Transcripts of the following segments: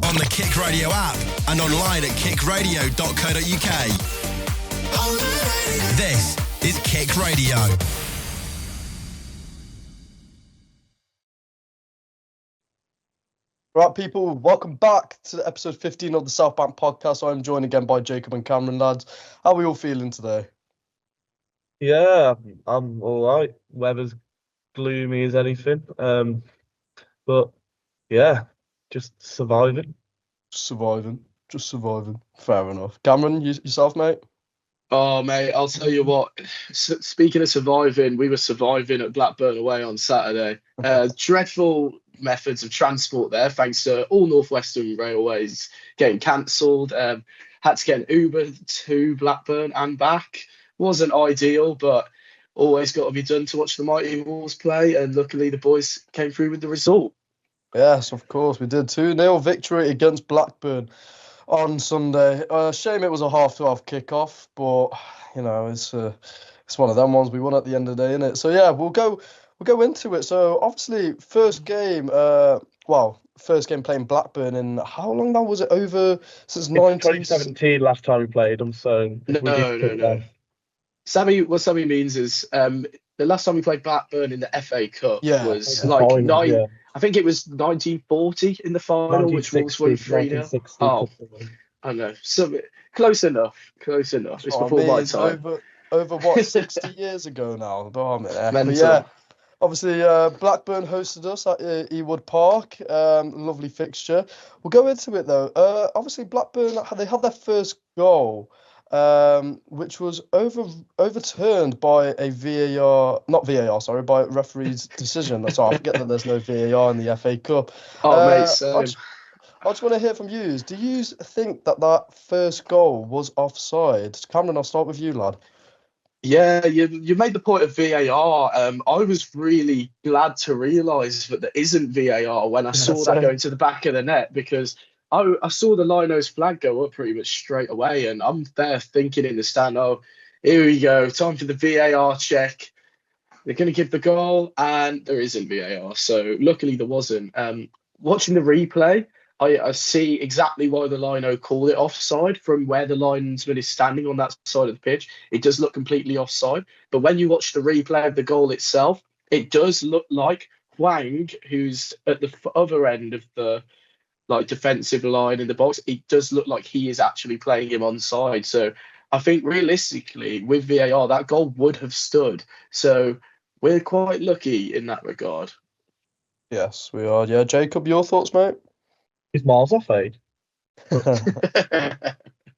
on the Kick Radio app and online at kickradio.co.uk. This is Kick Radio. Right, people, welcome back to episode 15 of the South Bank podcast. I'm joined again by Jacob and Cameron, lads. How are we all feeling today? Yeah, I'm all right. Weather's gloomy as anything. But yeah, just surviving. Just surviving. Fair enough. Cameron, yourself, mate? Oh, mate, I'll tell you what. Speaking of surviving, we were surviving at Blackburn away on Saturday. Dreadful methods of transport there, thanks to all Northwestern Railways getting cancelled. Had to get an Uber to Blackburn and back. Wasn't ideal, but always got to be done to watch the Mighty Wolves play. And luckily, the boys came through with the result. Yes, of course, we did. 2-0 victory against Blackburn on Sunday. Shame it was a 12:30 kickoff, but you know it's one of them ones. We won at the end of the day, innit? So yeah, we'll go into it. So obviously, first game playing Blackburn in how long now was it? Over since 2017 last time we played them. So No. What Sammy means is the last time we played Blackburn in the FA Cup was I think it was 1940 in the final, which Wolves won 3-0. Oh, I know. So close enough. It's before my time. Over what 60 years ago now. Mental. But yeah, obviously Blackburn hosted us at Ewood Park. Lovely fixture. We'll go into it though. Obviously Blackburn, they had their first goal, which was overturned by by a referee's decision. So I forget that there's no VAR in the FA Cup. Oh, mate, I just want to hear from you. Do you think that first goal was offside? Cameron, I'll start with you, lad. Yeah, you made the point of VAR. I was really glad to realise that there isn't VAR when I saw that going to the back of the net, because I saw the Linos flag go up pretty much straight away, and I'm there thinking in the stand, oh, here we go, time for the VAR check. They're going to give the goal, and there isn't VAR. So luckily there wasn't. Watching the replay, I see exactly why the Lino called it offside from where the linesman is standing on that side of the pitch. It does look completely offside. But when you watch the replay of the goal itself, it does look like Hwang, who's at the other end of the defensive line in the box. It does look like he is actually playing him onside. So I think realistically with VAR, that goal would have stood. So we're quite lucky in that regard. Yes, we are. Yeah, Jacob, your thoughts, mate? He's miles off, eh?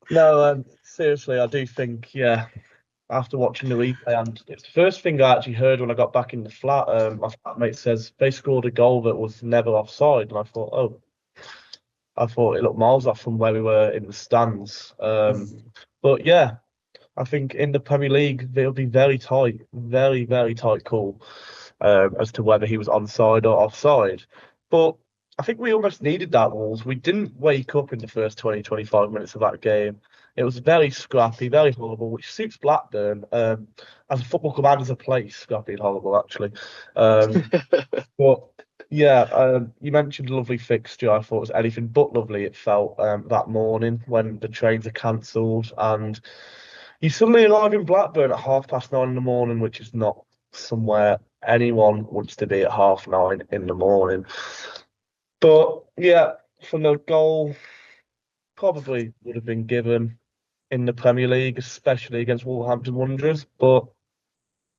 No, seriously, I do think, after watching the replay, and it's the first thing I actually heard when I got back in the flat. My flatmate says they scored a goal that was never offside, and I thought it looked miles off from where we were in the stands. But yeah, I think in the Premier League it'll be very tight, very, very tight call as to whether he was onside or offside. But I think we almost needed that, Wolves. We didn't wake up in the first 20, 25 minutes of that game. It was very scrappy, very horrible, which suits Blackburn. As a football club and as a place, scrappy and horrible, actually. But yeah, you mentioned a lovely fixture. I thought it was anything but lovely. It felt that morning when the trains are cancelled and you suddenly arrive in Blackburn at 9:30 in the morning, which is not somewhere anyone wants to be at 9:30 in the morning. But yeah, from the goal, probably would have been given in the Premier League, especially against Wolverhampton Wanderers. But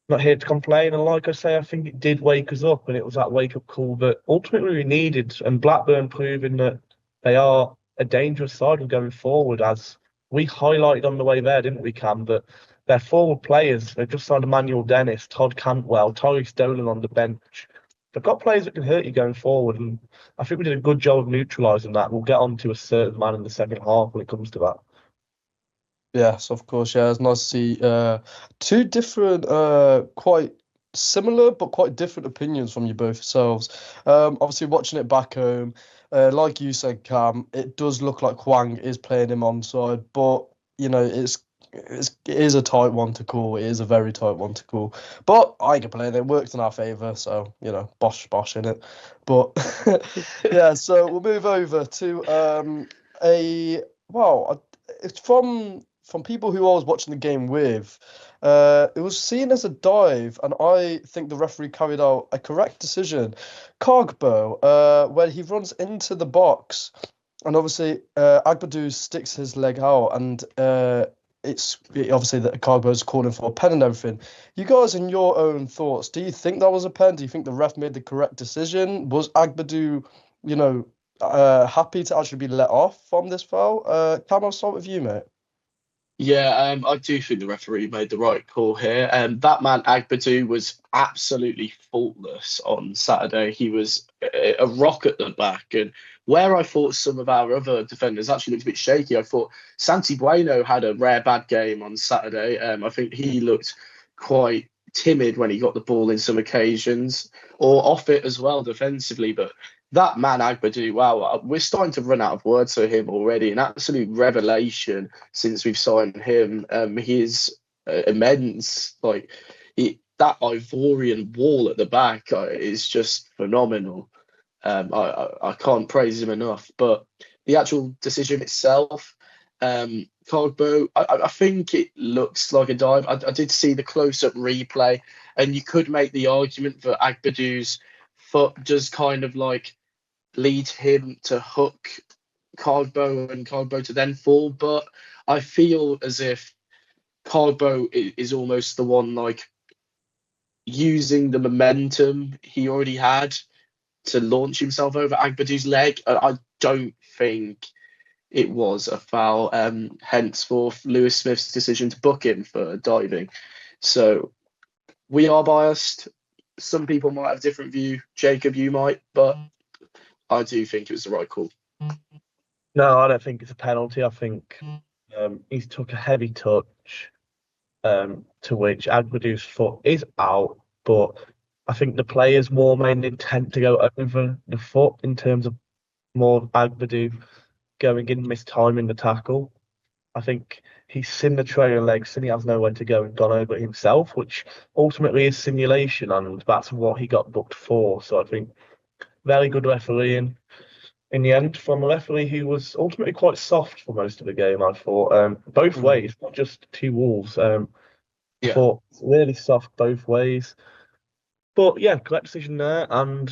not here to complain. And like I say, I think it did wake us up, and it was that wake-up call that ultimately we needed. And Blackburn proving that they are a dangerous side going forward, as we highlighted on the way there, didn't we, Cam? That their forward players, they've just signed Emmanuel Dennis, Todd Cantwell, Tyrese Dolan on the bench. They've got players that can hurt you going forward, and I think we did a good job of neutralising that. We'll get on to a certain man in the second half when it comes to that. Yes, of course. Yeah, it's nice to see two different, quite similar but quite different opinions from you both yourselves. Obviously, watching it back home, like you said, Cam, it does look like Hwang is playing him onside, but you know, it's it is a tight one to call. It is a very tight one to call. But I can play it. It worked in our favour, so bosh in it. But yeah, so we'll move over to it's from people who I was watching the game with. It was seen as a dive, and I think the referee carried out a correct decision. Cogbo, when he runs into the box, and obviously Agbadou sticks his leg out, and it's obviously that Cogbo's calling for a pen and everything. You guys, in your own thoughts, do you think that was a pen? Do you think the ref made the correct decision? Was Agbadou, happy to actually be let off from this foul? Cam, I'll start with you, mate. Yeah, I do think the referee made the right call here. That man Agbadou was absolutely faultless on Saturday. He was a rock at the back, and where I thought some of our other defenders actually looked a bit shaky, I thought Santi Bueno had a rare bad game on Saturday. I think he looked quite timid when he got the ball in some occasions, or off it as well defensively. But that man Agbadou, wow, we're starting to run out of words for him already. An absolute revelation since we've signed him. He is immense. Like that Ivorian wall at the back is just phenomenal. I can't praise him enough. But the actual decision itself, Cogbo, I think it looks like a dive. I did see the close-up replay, and you could make the argument that Agbadou's foot just kind of like lead him to hook Cogbo and Cogbo to then fall. But I feel as if Cogbo is almost the one like using the momentum he already had to launch himself over Agbadou's leg. I don't think it was a foul. Henceforth, Lewis Smith's decision to book him for diving. So we are biased. Some people might have a different view. Jacob, you might, but I do think it was the right call. No, I don't think it's a penalty. I think he's took a heavy touch to which Agbadou's foot is out, but I think the players more made an intent to go over the foot in terms of more Agbadou going in, mistiming the tackle. I think he's seen the trail of legs and he has nowhere to go and gone over it himself, which ultimately is simulation, and that's what he got booked for. So I think very good refereeing in the end from a referee who was ultimately quite soft for most of the game, I thought. Both ways, not just two Wolves. I thought really soft both ways. But yeah, correct decision there, and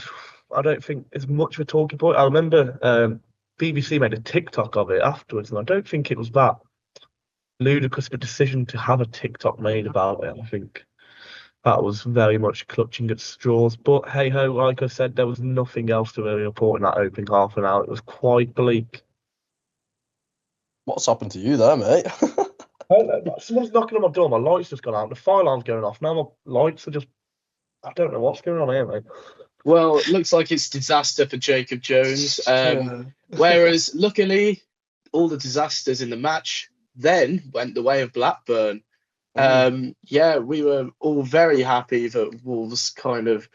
I don't think it's much of a talking point. I remember BBC made a TikTok of it afterwards, and I don't think it was that ludicrous of a decision to have a TikTok made about it. I think that was very much clutching at straws. But hey ho, like I said, there was nothing else to really report in that opening half an hour. It was quite bleak. What's happened to you there, mate? Someone's knocking on my door. My light's just gone out. The fire alarm's going off. Now my lights are just... I don't know what's going on here, mate. Well, it looks like it's disaster for Jacob Jones. Whereas, luckily, all the disasters in the match then went the way of Blackburn. We were all very happy that Wolves kind of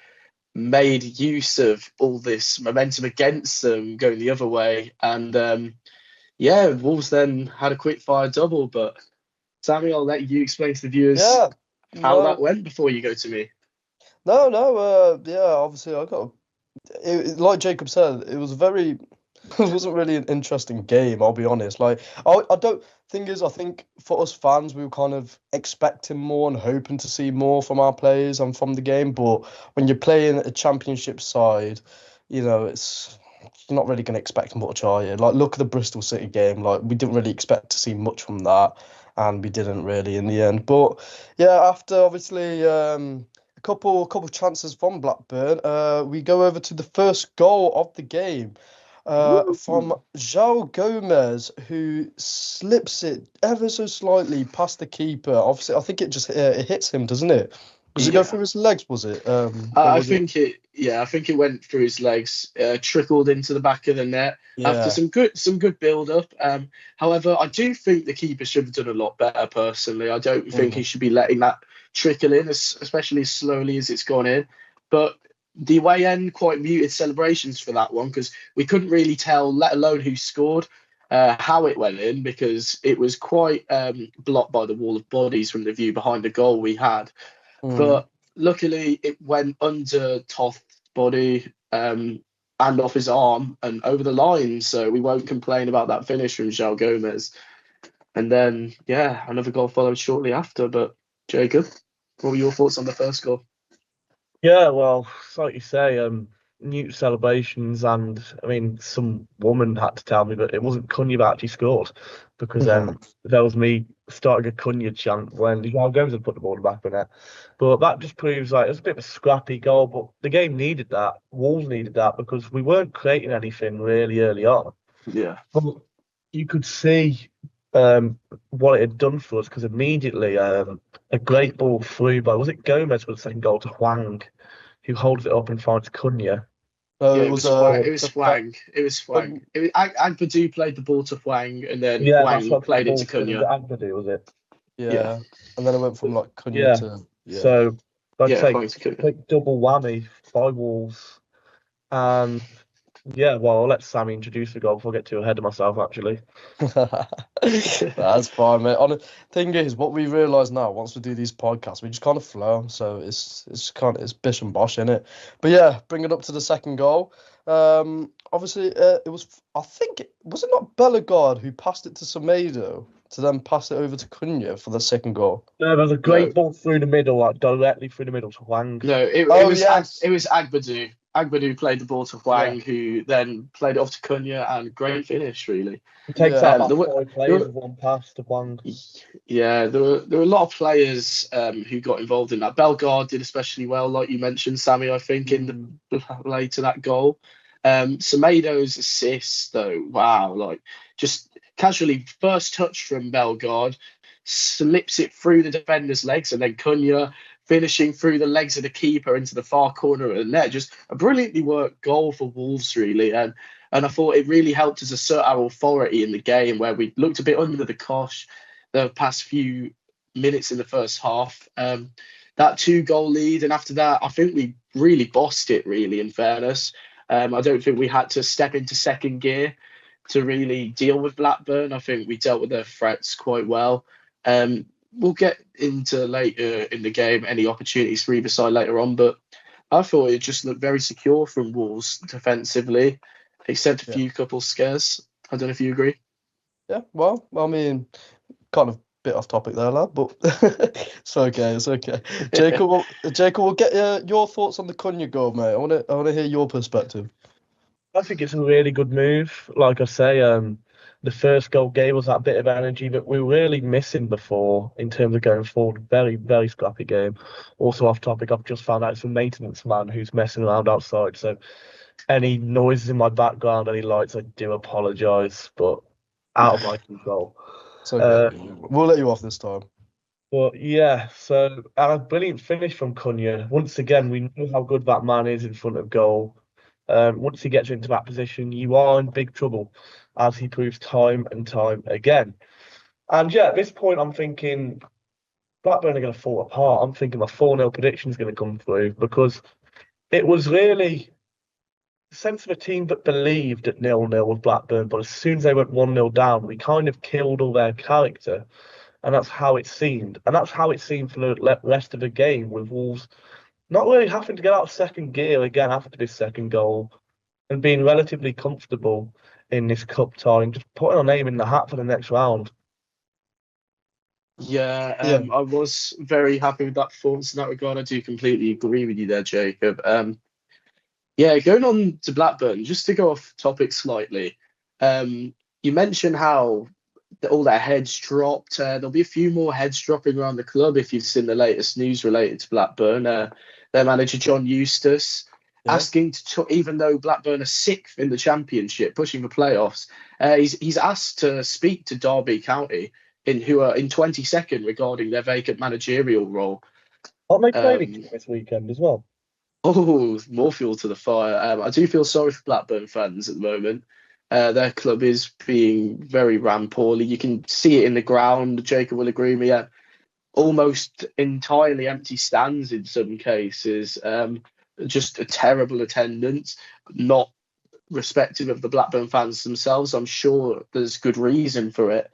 made use of all this momentum against them going the other way. And Wolves then had a quick fire double. But Sammy, I'll let you explain to the viewers how that went before you go to me. Obviously I got like Jacob said, it wasn't really an interesting game, I'll be honest. Like I think for us fans we were kind of expecting more and hoping to see more from our players and from the game, but when you're playing a championship side, it's you're not really going to expect much, are you? Like look at the Bristol City game, like we didn't really expect to see much from that, and we didn't really in the end. But yeah, after obviously couple chances from Blackburn. We go over to the first goal of the game from João Gomez, who slips it ever so slightly past the keeper. Obviously, I think it just it hits him, doesn't it? Does it go through his legs? Was it? I think it went through his legs, trickled into the back of the net after some good build up. However, I do think the keeper should have done a lot better. Personally, I don't think he should be letting that trickle in, especially as slowly as it's gone in. But the away end quite muted celebrations for that one because we couldn't really tell, let alone who scored. how it went in because it was quite blocked by the wall of bodies from the view behind the goal we had. But luckily, it went under Toth's body and off his arm and over the line. So we won't complain about that finish from João Gomez. And then, another goal followed shortly after. But Jacob, what were your thoughts on the first goal? Yeah, well, like you say, mute celebrations, and I mean, some woman had to tell me that it wasn't Cunha that actually scored, because there was me starting a Cunha chant when João Gomez had put the ball in the back of the net. But that just proves like it was a bit of a scrappy goal, but the game needed that. Wolves needed that because we weren't creating anything really early on. Yeah. But you could see what it had done for us, because immediately a great ball through by, was it Gomez with the second goal to Hwang, who holds it up and finds Cunha. It was Hwang. Agbadu played the ball to Hwang, and then Hwang played it to Cunha. Agbadu, was it? Yeah. And then it went from like Cunha to... Yeah. So, I'd say quick double whammy by Wolves. And well, I'll let Sammy introduce the goal before I get too ahead of myself, actually. That's fine, mate. Thing is, what we realise now, once we do these podcasts, we just kind of flow. So it's bish and bosh, innit? But yeah, bring it up to the second goal. Obviously, it was, I think, was it not Bellegarde who passed it to Semedo to then pass it over to Cunha for the second goal? No, there was a great ball through the middle, like directly through the middle to Hwang. No, it was Agbadu. Agbadu played the ball to Hwang, who then played it off to Cunha, and great finish, really. It takes out about 5 players with one pass to Hwang. Yeah, there were a lot of players who got involved in that. Bellegarde did especially well, like you mentioned, Sammy, I think, in the play to that goal. Semedo's assist, though, wow, like just casually first touch from Bellegarde, slips it through the defender's legs, and then Cunha finishing through the legs of the keeper into the far corner of the net. Just a brilliantly worked goal for Wolves, really. And I thought it really helped us assert our authority in the game, where we looked a bit under the cosh the past few minutes in the first half. That 2-goal lead, and after that, I think we really bossed it, really, in fairness. I don't think we had to step into second gear to really deal with Blackburn. I think we dealt with their threats quite well. We'll get into later in the game any opportunities for either side later on, but I thought it just looked very secure from Wolves defensively, except a few couple scares. I don't know if you agree. Yeah, well, I mean, kind of bit off topic there, lad, but it's okay. Jacob, we'll get your thoughts on the Cunha goal, mate. I want to hear your perspective. I think it's a really good move. Like I say, the first goal gave us that bit of energy that we were really missing before in terms of going forward. Very, very scrappy game. Also off topic, I've just found out it's a maintenance man who's messing around outside. So any noises in my background, any lights, I do apologise, but out of my control. So we'll let you off this time. But yeah, so a brilliant finish from Cunha. Once again, we know how good that man is in front of goal. Once he gets into that position, you are in big trouble, as he proves time and time again. And yeah, at this point, I'm thinking Blackburn are going to fall apart. I'm thinking my 4-0 prediction is going to come through, because it was really the sense of a team that believed at 0-0 with Blackburn, but as soon as they went 1-0 down, we kind of killed all their character. And that's how it seemed. And that's how it seemed for the rest of the game, with Wolves not really having to get out of second gear again after this second goal, and being relatively comfortable in this cup tie and just putting our name in the hat for the next round. Yeah, I was very happy with that performance in that regard. I do completely agree with you there, Jacob. Going on to Blackburn, just to go off topic slightly, you mentioned how all their heads dropped. There'll be a few more heads dropping around the club if you've seen the latest news related to Blackburn. Their manager, John Eustace, asking to, even though Blackburn are 6th in the Championship, pushing for playoffs, he's asked to speak to Derby County, who are in 22nd, regarding their vacant managerial role. Aren't they playing this weekend as well? Oh, more fuel to the fire. I do feel sorry for Blackburn fans at the moment. Their club is being very ran poorly. You can see it in the ground. Jacob will agree with me. Almost entirely empty stands in some cases. Just a terrible attendance. Not respective of the Blackburn fans themselves. I'm sure there's good reason for it,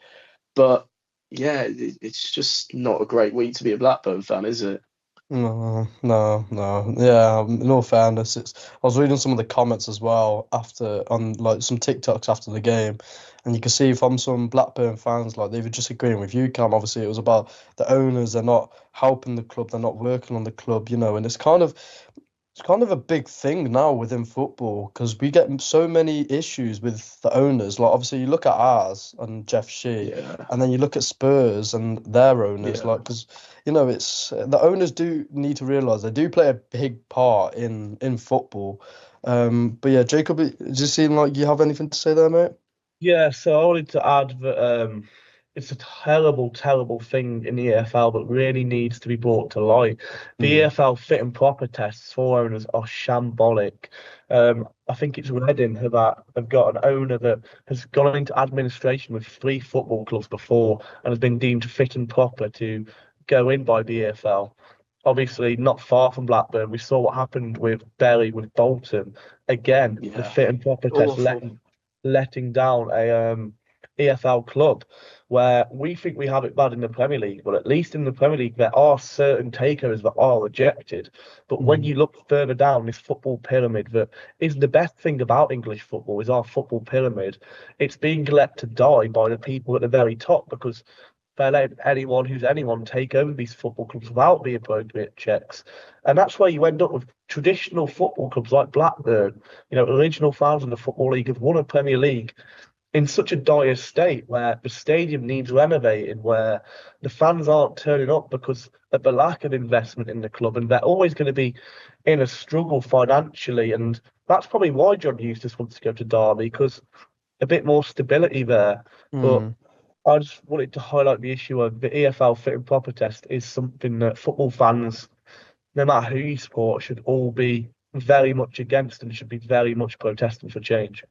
but yeah, it's just not a great week to be a Blackburn fan, is it? No. Yeah, in all fairness, I was reading some of the comments as well on like some TikToks after the game, and you can see from some Blackburn fans like they were just agreeing with you, Cam. Obviously, it was about the owners. They're not helping the club. They're not working on the club. And it's kind of a big thing now within football because we get so many issues with the owners. Like obviously, you look at ours and Jeff Shee, Yeah, and then you look at Spurs and their owners. yeah. Like because it's the owners do need to realise they do play a big part in football. But yeah, Jacob, does it seem like you have anything to say there, mate? Yeah, so I wanted to add that it's a terrible, terrible thing in the EFL that really needs to be brought to light. The EFL fit and proper tests for owners are shambolic. I think it's Reading who have got an owner that has gone into administration with 3 football clubs before and has been deemed fit and proper to go in by the EFL. Obviously, not far from Blackburn, we saw what happened with Bury, with Bolton. Again, the Yeah. fit and proper test Awful. letting down a EFL club where we think we have it bad in the Premier League, but at least in the Premier League there are certain takeovers that are rejected. But when you look further down this football pyramid, that is the best thing about English football, is our football pyramid. It's being let to die by the people at the very top because they're letting anyone take over these football clubs without the appropriate checks. And that's where you end up with traditional football clubs like Blackburn, original fans of the Football League have won a Premier League in such a dire state where the stadium needs renovating, where the fans aren't turning up because of the lack of investment in the club, and they're always going to be in a struggle financially. And that's probably why John Eustace wants to go to Derby, because a bit more stability there. But I just wanted to highlight the issue of the EFL fit and proper test is something that football fans, no matter who you support, should all be very much against and should be very much protesting for change.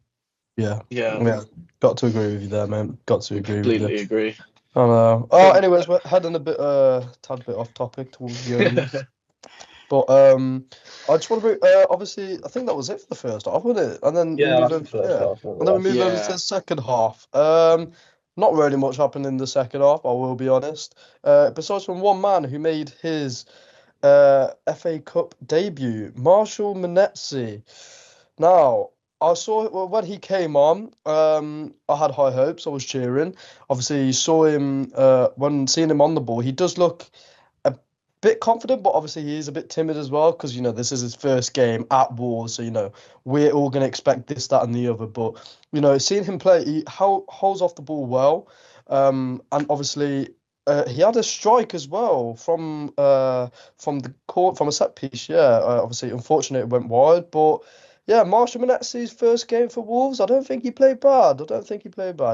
Yeah. Yeah. Got to agree with you there, man. Got to agree with you. Completely agree. I know. Oh, anyways, we're heading a tad bit off topic towards the end. But I just want to obviously I think that was it for the first half, wasn't it? And then we move over to the second half. Not really much happened in the second half, I will be honest. Besides from one man who made his FA Cup debut, Marshall Monetsi. Now, I saw when he came on, I had high hopes. I was cheering. Obviously, you saw him when seeing him on the ball. He does look a bit confident, but obviously he is a bit timid as well because this is his first game at Wolves. So we're all gonna expect this, that, and the other. But seeing him play, he holds off the ball well, and obviously. He had a strike as well from the court, from a set piece. Yeah, obviously, unfortunately, it went wide. But yeah, Marshall Monetsi's first game for Wolves. I don't think he played bad.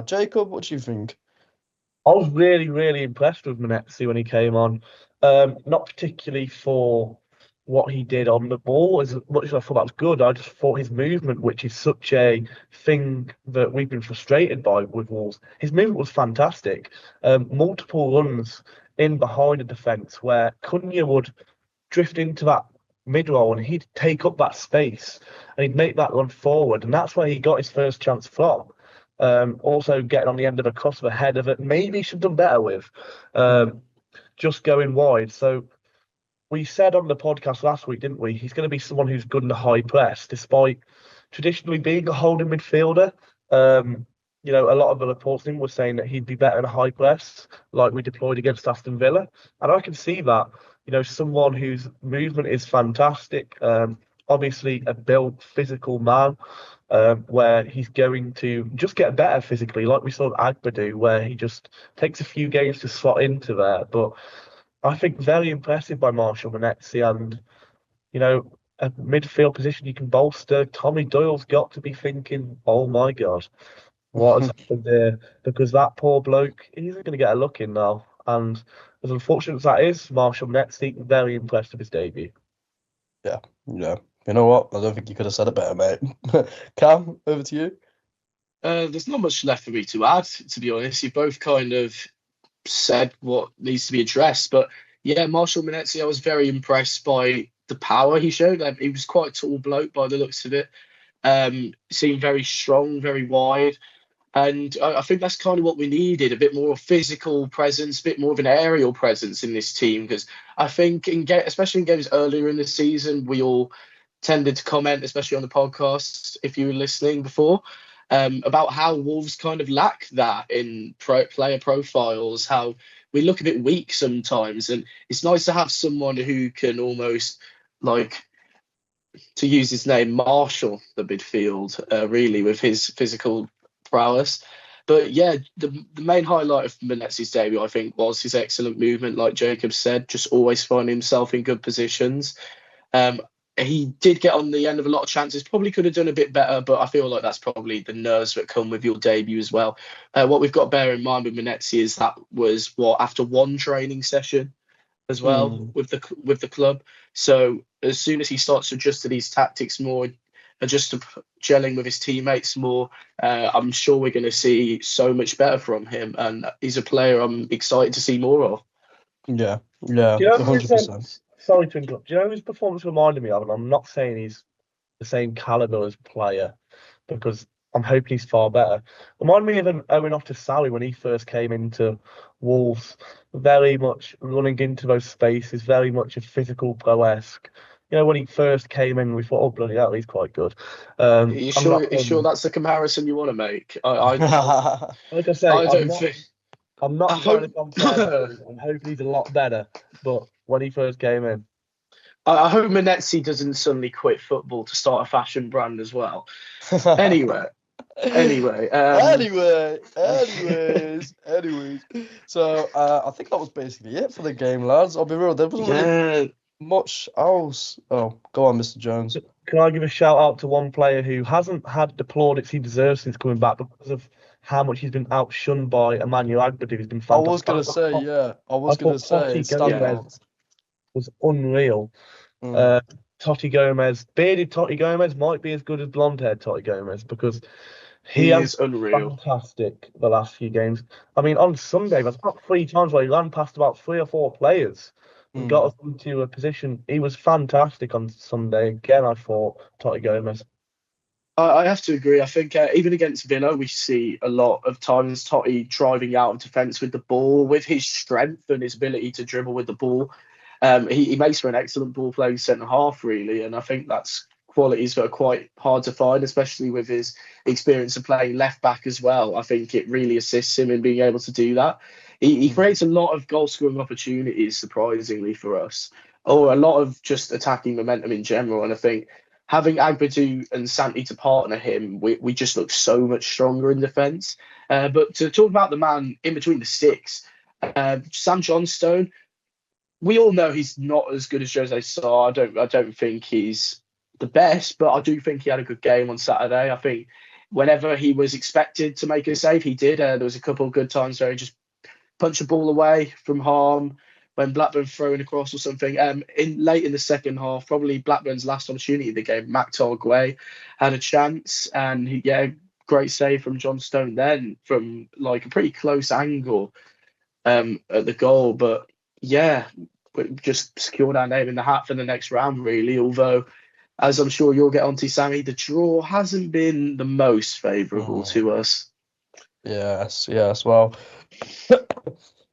Jacob, what do you think? I was really, really impressed with Monetsi when he came on. Not particularly for what he did on the ball, as much as I thought that was good. I just thought his movement, which is such a thing that we've been frustrated by with Wolves, his movement was fantastic. Multiple runs in behind the defence where Cunha would drift into that mid roll and he'd take up that space and he'd make that run forward, and that's where he got his first chance from. Also getting on the end of a cross of a header that maybe he should have done better with, just going wide. So we said on the podcast last week, didn't we? He's going to be someone who's good in the high press, despite traditionally being a holding midfielder. A lot of the reports were saying that he'd be better in a high press, like we deployed against Aston Villa. And I can see that. Someone whose movement is fantastic. Obviously, a built, physical man, where he's going to just get better physically, like we saw Agba do, where he just takes a few games to slot into there. But I think very impressive by Marshall Monetsi, and a midfield position you can bolster. Tommy Doyle's got to be thinking, "Oh my God, what has happened there?" Because that poor bloke, he isn't going to get a look in now. And as unfortunate as that is, Marshall Monetsi, very impressed with his debut. Yeah. You know what? I don't think you could have said it better, mate. Cam, over to you. There's not much left for me to add, to be honest. You both kind of said what needs to be addressed. But yeah, Marshall Monetsi, I was very impressed by the power he showed. He was quite a tall bloke by the looks of it. Seemed very strong, very wide. And I think that's kind of what we needed, a bit more physical presence, a bit more of an aerial presence in this team. Because I think, especially in games earlier in the season, we all tended to comment, especially on the podcast, if you were listening before, about how Wolves kind of lack that in player profiles, how we look a bit weak sometimes. And it's nice to have someone who can almost, like, to use his name, marshal the midfield, really, with his physical prowess. But yeah, the main highlight of Menetzi's debut, I think, was his excellent movement. Like Jacob said, just always finding himself in good positions. He did get on the end of a lot of chances, probably could have done a bit better, but I feel like that's probably the nerves that come with your debut as well. What we've got to bear in mind with Menetzi is that was after one training session as well with the club. So as soon as he starts to adjust to these tactics more, adjust to gelling with his teammates more, I'm sure we're going to see so much better from him. And he's a player I'm excited to see more of. Yeah, Do you know 100%. Sorry to interrupt. Do you know whose performance reminded me of? And I'm not saying he's the same caliber as player, because I'm hoping he's far better. Remind me of Owen Sally when he first came into Wolves, very much running into those spaces, very much a physical pro-esque. You know, when he first came in, we thought, oh, bloody hell, he's quite good. Are you sure that's the comparison you want to make? Like I say, I'm not trying to compare. I'm hoping he's a lot better. But when he first came in, I hope Menetzi doesn't suddenly quit football to start a fashion brand as well. Anyways. So I think that was basically it for the game, lads. I'll be real, there wasn't really much else. Oh, go on, Mr. Jones. Can I give a shout out to one player who hasn't had the plaudits he deserves since coming back because of how much he's been outshunned by Emmanuel Agbadu, who's been fantastic. I was going to say, Gomez was unreal. Totti Gomez, bearded Totti Gomez might be as good as blonde-haired Totti Gomez, because he is unreal. Fantastic the last few games. I mean, on Sunday, there's about 3 times where he ran past about 3 or 4 players and got us into a position. He was fantastic on Sunday. Again, I thought, Totti Gomez. I have to agree. I think even against Villa, we see a lot of times Totti driving out of defence with the ball, with his strength and his ability to dribble with the ball. He makes for an excellent ball playing centre half, really, and I think that's qualities that are quite hard to find, especially with his experience of playing left back as well. I think it really assists him in being able to do that. He creates a lot of goal scoring opportunities, surprisingly for us, or a lot of just attacking momentum in general. And I think having Agbadu and Santi to partner him, we just look so much stronger in defence. But to talk about the man in between the sticks, Sam Johnstone, we all know he's not as good as Jose Sarr. I don't think he's the best, but I do think he had a good game on Saturday. I think whenever he was expected to make a save, he did. There was a couple of good times where he just punched the ball away from harm when Blackburn throwing across or something. Late in the second half, probably Blackburn's last opportunity of the game, Maktar Gueye had a chance, and great save from John Stone then from like a pretty close angle at the goal. But yeah, we just secured our name in the hat for the next round, really. Although, as I'm sure you'll get onto, Sammy, the draw hasn't been the most favourable to us. Yes. Well,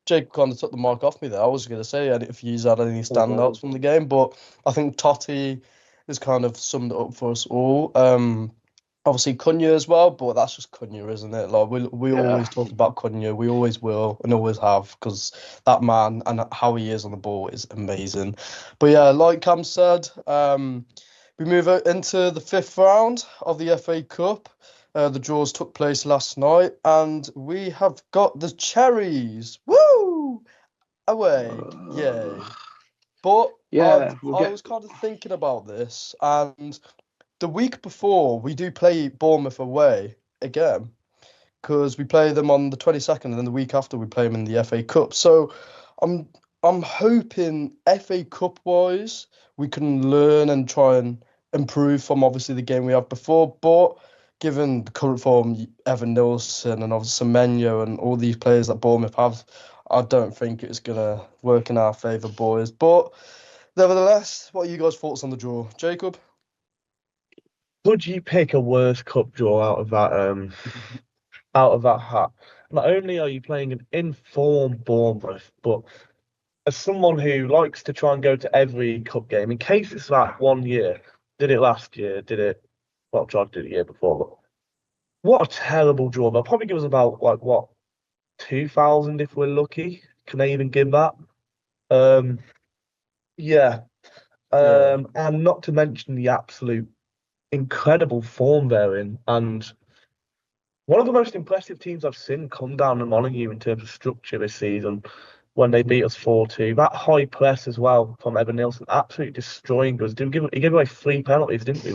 Jake kind of took the mark off me there. I was going to say if you had any standouts from the game, but I think Totti has kind of summed it up for us all. Obviously Cunha as well, but that's just Cunha, isn't it? Like we always talk about Cunha, we always will and always have, because that man and how he is on the ball is amazing. But yeah, like Cam said, we move into the 5th round of the FA Cup. The draws took place last night, and we have got the Cherries. Woo! Away. Yay. But I was kind of thinking about this, and the week before we do play Bournemouth away again, because we play them on the 22nd, and then the week after we play them in the FA Cup. So I'm hoping FA Cup wise we can learn and try and improve from obviously the game we have before, but given the current form, Evan Nilsson and obviously Semenyo and all these players that Bournemouth have, I don't think it's going to work in our favour, boys. But nevertheless, what are you guys' thoughts on the draw? Jacob? Could you pick a worse cup draw out of that hat? Not only are you playing an informed Bournemouth, but as someone who likes to try and go to every cup game, in case it's that 1 year, did it last year, tried to do the year before, but what a terrible draw. They'll probably give us about, 2,000 if we're lucky. Can they even give that? Um, yeah. And not to mention the absolute incredible form they're in. And one of the most impressive teams I've seen come down the Molineux in terms of structure this season when they beat us 4-2. That high press as well from Evan Nielsen, absolutely destroying us. He gave away 3 penalties, didn't we?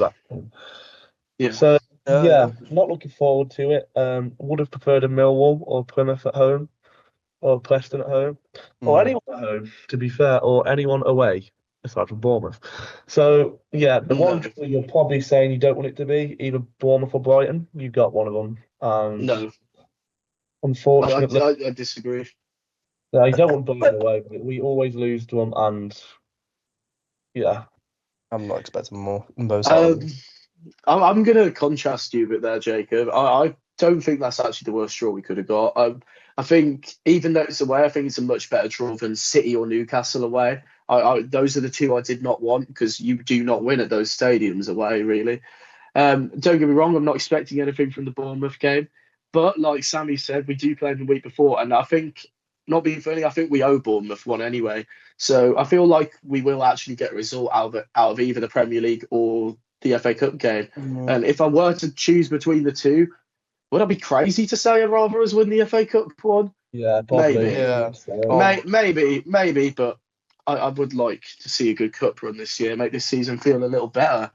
Yeah. So, not looking forward to it. Would have preferred a Millwall or Plymouth at home or Preston at home or anyone at home, to be fair, or anyone away aside from Bournemouth. So, the one you're probably saying you don't want it to be either Bournemouth or Brighton. You got one of them. No. Unfortunately, I disagree. no, you don't want Brighton away. But we always lose to them, and I'm not expecting more in both I'm going to contrast you a bit there, Jacob. I don't think that's actually the worst draw we could have got. I think even though it's away, I think it's a much better draw than City or Newcastle away. Those are the two I did not want because you do not win at those stadiums away, really. Don't get me wrong, I'm not expecting anything from the Bournemouth game. But like Sammy said, we do play them the week before. And I think, not being funny, I think we owe Bournemouth one anyway. So I feel like we will actually get a result out of either the Premier League or the FA Cup game. And if I were to choose between the two, would I be crazy to say I'd rather us win the FA Cup one? Yeah, probably. Maybe. Yeah. Maybe, but I would like to see a good cup run this year, make this season feel a little better.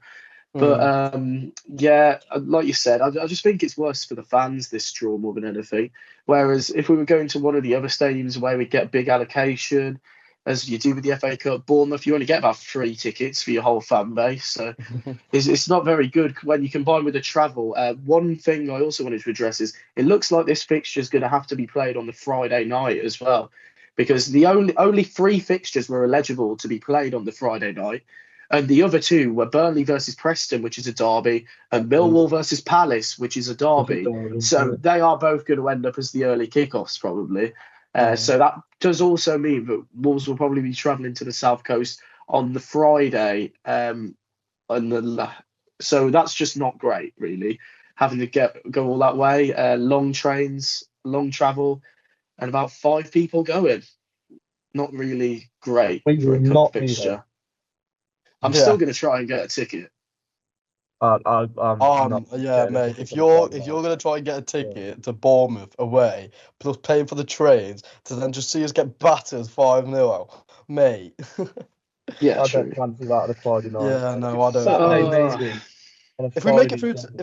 But like you said, I just think it's worse for the fans, this draw, more than anything. Whereas if we were going to one of the other stadiums where we get big allocation, as you do with the FA Cup, Bournemouth, you only get about 3 tickets for your whole fan base. So it's not very good when you combine with the travel. One thing I also wanted to address is it looks like this fixture is going to have to be played on the Friday night as well, because the only 3 fixtures were eligible to be played on the Friday night. And the other 2 were Burnley versus Preston, which is a derby, and Millwall versus Palace, which is a derby. So they are both going to end up as the early kickoffs, probably. So that does also mean that Wolves will probably be travelling to the South Coast on the Friday. So that's just not great, really, having to go all that way. Long trains, long travel, and about 5 people going. Not really great for a cup fixture. I'm still going to try and get a ticket. Mate. If you're going to try and get a ticket to Bournemouth away, plus paying for the trains, to then just see us get battered 5-0, mate. Yeah, I true. don't fancy that on a Friday night. Yeah, no, I don't. Saturday maybe. If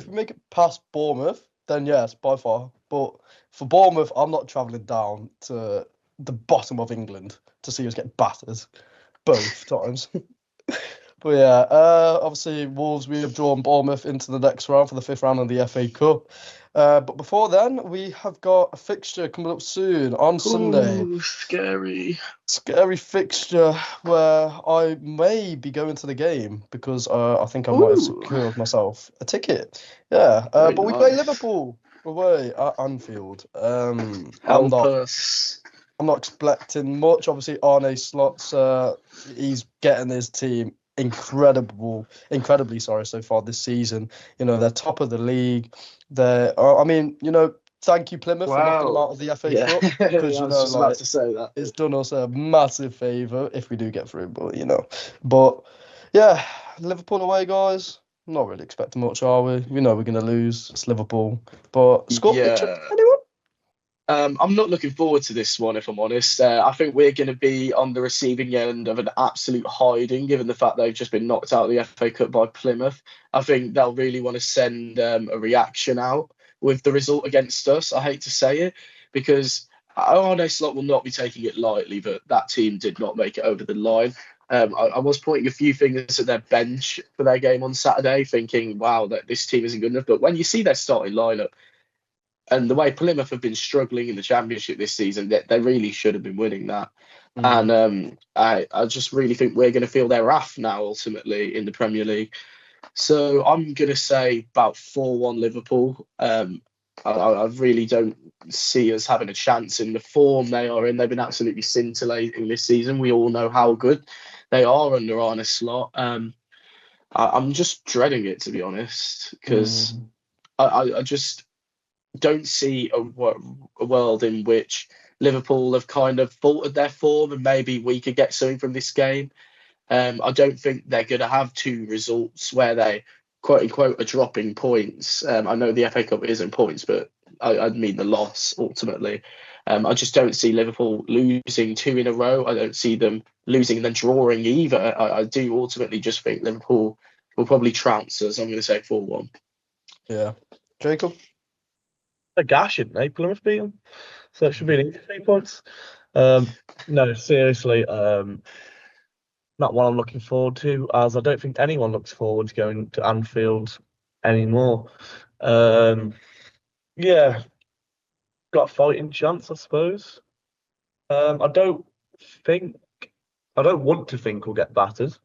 we make it past Bournemouth, then yes, by far. But for Bournemouth, I'm not travelling down to the bottom of England to see us get battered both times. But yeah, obviously Wolves, we have drawn Bournemouth into the next round for the 5th round of the FA Cup. But before then, we have got a fixture coming up soon on Sunday. Scary fixture where I may be going to the game because I think I might have secured myself a ticket. Yeah, but we play Liverpool away at Anfield. I'm not expecting much. Obviously, Arne Slot's he's getting his team incredibly so far this season. They're top of the league. Thank you, Plymouth, for knocking them out of the FA Cup, because I was just about to say that it's done us a massive favour if we do get through. But yeah, Liverpool away, guys. Not really expecting much, are we? We know we're going to lose. It's Liverpool, but score picture, anyone? I'm not looking forward to this one, if I'm honest. I think we're going to be on the receiving end of an absolute hiding, given the fact they've just been knocked out of the FA Cup by Plymouth. I think they'll really want to send a reaction out with the result against us. I hate to say it, because Arne Slot will not be taking it lightly, but that team did not make it over the line. I was pointing a few fingers at their bench for their game on Saturday, thinking, wow, that this team isn't good enough. But when you see their starting lineup, and the way Plymouth have been struggling in the Championship this season, they really should have been winning that. And I just really think we're going to feel their wrath now, ultimately, in the Premier League. So I'm going to say about 4-1 Liverpool. I really don't see us having a chance in the form they are in. They've been absolutely scintillating this season. We all know how good they are under Arne Slot. I'm just dreading it, to be honest, because I just don't see a world in which Liverpool have kind of faltered their form and maybe we could get something from this game. I don't think they're going to have two results where they, quote unquote, are dropping points. I know the FA Cup isn't points, but I mean the loss ultimately. I just don't see Liverpool losing two in a row. I don't see them losing and then drawing either. I do ultimately just think Liverpool will probably trounce us. I'm going to say 4-1. Yeah. Jacob? A gash, didn't they? Plymouth beat them. So it should be an easy 3 points. No, seriously, not what I'm looking forward to, as I don't think anyone looks forward to going to Anfield anymore. Yeah, got a fighting chance, I suppose. I don't want to think we'll get battered.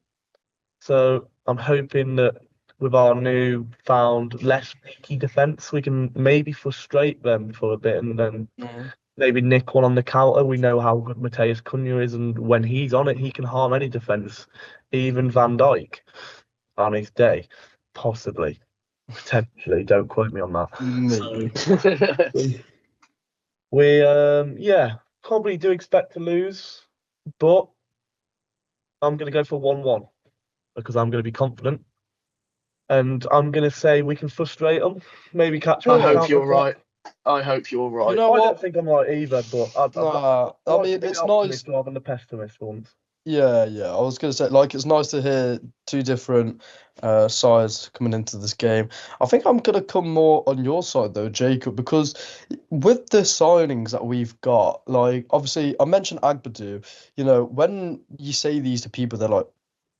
So I'm hoping that with our new found less peaky defence, we can maybe frustrate them for a bit and then maybe nick one on the counter. We know how good Mateus Cunha is, and when he's on it, he can harm any defence, even Van Dijk on his day, possibly, potentially. Don't quote me on that. Maybe. We probably do expect to lose, but I'm going to go for 1-1 because I'm going to be confident. And I'm going to say we can frustrate them, maybe catch one. I hope you're right. I hope you're right. You know I what? don't think I'm right either, but I mean, it's nice. Rather than the pessimist ones. Yeah. I was going to say, like, it's nice to hear two different sides coming into this game. I think I'm going to come more on your side, though, Jacob, because with the signings that we've got, like, obviously, I mentioned Agbadu. You know, when you say these to people, they're like,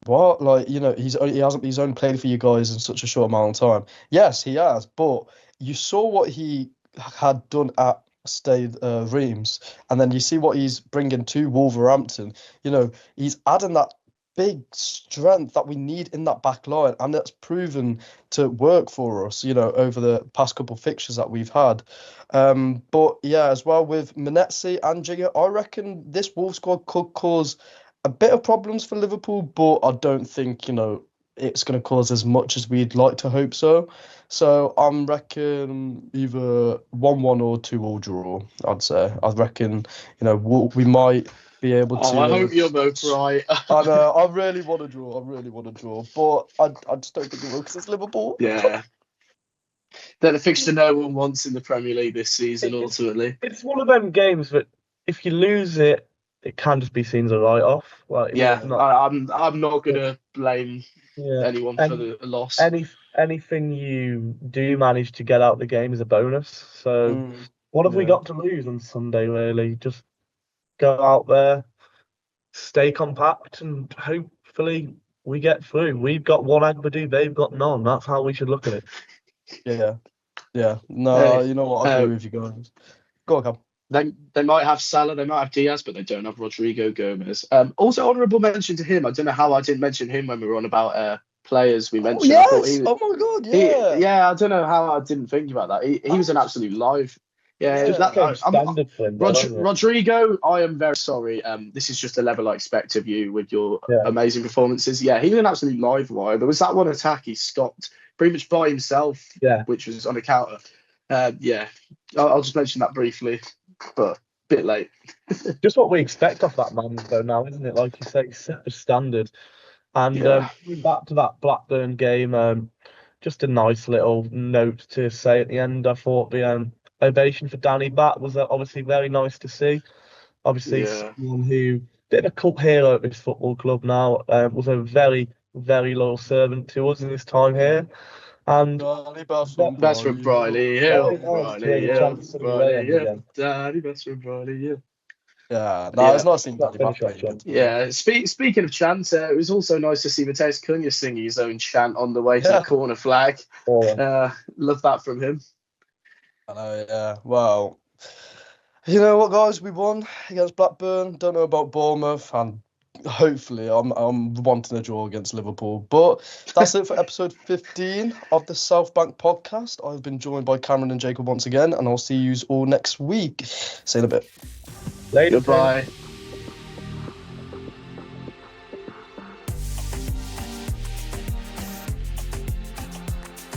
what? Like, you know, he's only played for you guys in such a short amount of time. Yes, he has, but you saw what he had done at Stade Reims, and then you see what he's bringing to Wolverhampton. You know, he's adding that big strength that we need in that back line, and that's proven to work for us, you know, over the past couple of fixtures that we've had. But yeah, as well with Menetzi and Jigger, I reckon this Wolves squad could cause a bit of problems for Liverpool, but I don't think, you know, it's going to cause as much as we'd like to hope so. So I'm reckon either 1-1 or 2-2 draw, I'd say. I reckon, you know, we might be able to. I hope you're both right. I know, I really want to draw. But I just don't think it will because it's Liverpool. Yeah. They're the fixture no one wants in the Premier League this season, ultimately. It's one of them games that if you lose it, it can just be seen as a write-off. Like, Yeah, I'm not going to blame anyone for the loss. Anything you do manage to get out the game is a bonus. So what have we got to lose on Sunday, really? Just go out there, stay compact, and hopefully we get through. We've got one Agbadu, they've got none. That's how we should look at it. Yeah. No, you know what? I agree with you guys. Go on, Cam. They might have Salah, they might have Diaz, but they don't have Rodrigo Gomez. Also, honourable mention to him. I don't know how I didn't mention him when we were on about players we mentioned. Oh, yes! Oh my God, yeah. I don't know how I didn't think about that. He was an absolute live. Yeah, standard for him. Rodrigo, I am very sorry. This is just the level I expect of you with your amazing performances. Yeah, he was an absolute live wire. There was that one attack he stopped pretty much by himself, which was on a counter. I'll just mention that briefly, but a bit late. Just what we expect off that man, though, now, isn't it? Like you say, set the standard. And back to that Blackburn game, just a nice little note to say at the end. I thought the ovation for Danny Bat was obviously very nice to see. Obviously, someone who bit of a cult hero at this football club now, was a very, very loyal servant to us in his time here. And best from Briley Hill. Danny best from Briley Hill. It's nice seeing Danny back playing. Yeah, speaking of chants, it was also nice to see Mateus Cunha sing his own chant on the way to the corner flag. Love that from him. I know, yeah. Well, you know what, guys? We won against Blackburn. Don't know about Bournemouth, and hopefully, I'm wanting a draw against Liverpool. But that's it for episode 15 of the South Bank podcast. I've been joined by Cameron and Jacob once again, and I'll see you all next week. See you in a bit. Later. Goodbye.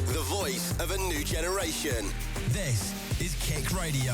The voice of a new generation. This is Kick Radio.